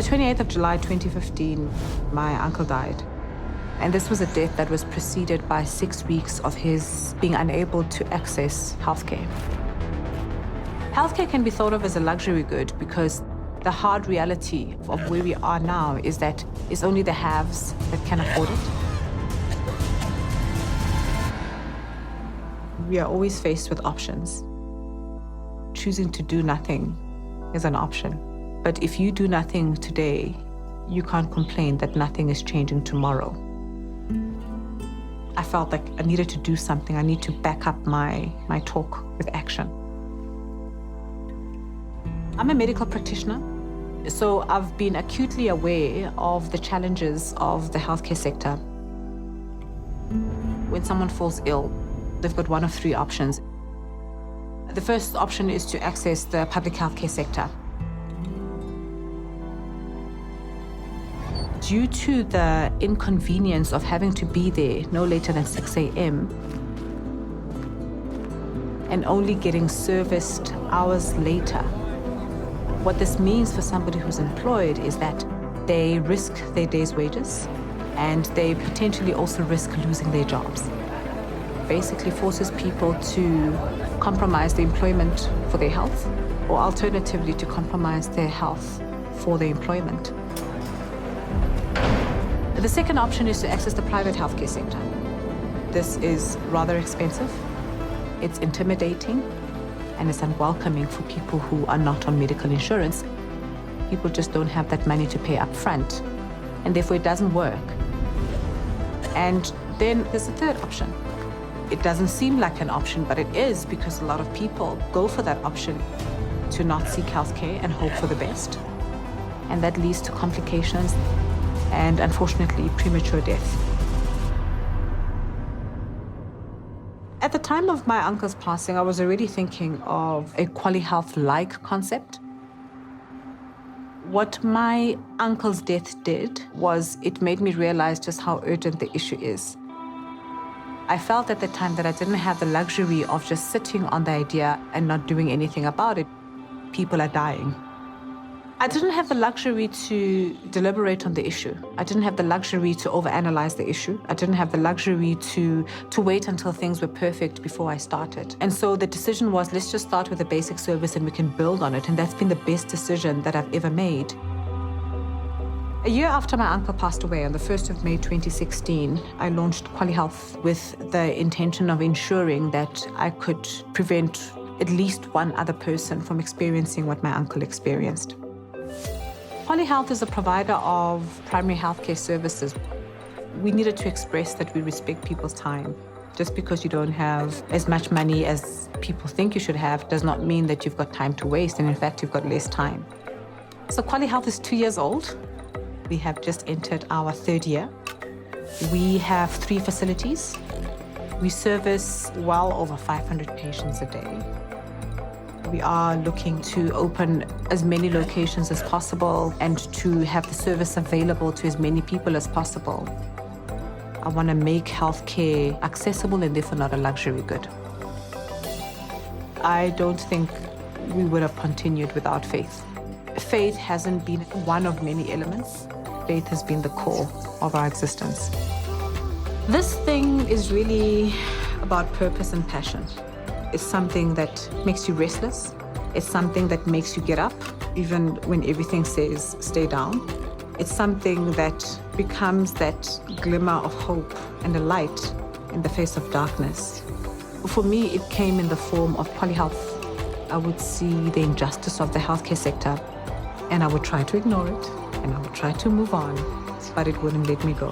the 28th of July 2015, my uncle died. And this was a death that was preceded by 6 weeks of his being unable to access healthcare. Healthcare can be thought of as a luxury good because the hard reality of where we are now is that it's only the haves that can afford it. We are always faced with options. Choosing to do nothing is an option. But if you do nothing today, you can't complain that nothing is changing tomorrow. I felt like I needed to do something. I need to back up my talk with action. I'm a medical practitioner, so I've been acutely aware of the challenges of the healthcare sector. When someone falls ill, they've got one of three options. The first option is to access the public healthcare sector. Due to the inconvenience of having to be there no later than 6 a.m. and only getting serviced hours later, what this means for somebody who's employed is that they risk their day's wages and they potentially also risk losing their jobs. Basically forces people to compromise the employment for their health or alternatively to compromise their health for their employment. The second option is to access the private healthcare sector. This is rather expensive, it's intimidating, and it's unwelcoming for people who are not on medical insurance. People just don't have that money to pay up front, and therefore it doesn't work. And then there's a third option. It doesn't seem like an option, but it is because a lot of people go for that option to not seek healthcare and hope for the best. And that leads to complications and, unfortunately, premature death. At the time of my uncle's passing, I was already thinking of a quali health-like concept. What my uncle's death did was it made me realize just how urgent the issue is. I felt at the time that I didn't have the luxury of just sitting on the idea and not doing anything about it. People are dying. I didn't have the luxury to deliberate on the issue. I didn't have the luxury to overanalyze the issue. I didn't have the luxury to wait until things were perfect before I started. And so the decision was, let's just start with a basic service and we can build on it. And that's been the best decision that I've ever made. A year after my uncle passed away, on the 1st of May 2016, I launched Quali Health with the intention of ensuring that I could prevent at least one other person from experiencing what my uncle experienced. Quali Health is a provider of primary healthcare services. We needed to express that we respect people's time. Just because you don't have as much money as people think you should have does not mean that you've got time to waste, and in fact, you've got less time. So Quali Health is 2 years old. We have just entered our 3rd year. We have 3 facilities. We service well over 500 patients a day. We are looking to open as many locations as possible and to have the service available to as many people as possible. I want to make healthcare accessible and therefore not a luxury good. I don't think we would have continued without faith. Faith hasn't been one of many elements. Faith has been the core of our existence. This thing is really about purpose and passion. It's something that makes you restless. It's something that makes you get up, even when everything says stay down. It's something that becomes that glimmer of hope and a light in the face of darkness. For me, it came in the form of Quali Health. I would see the injustice of the healthcare sector, and I would try to ignore it, and I would try to move on, but it wouldn't let me go.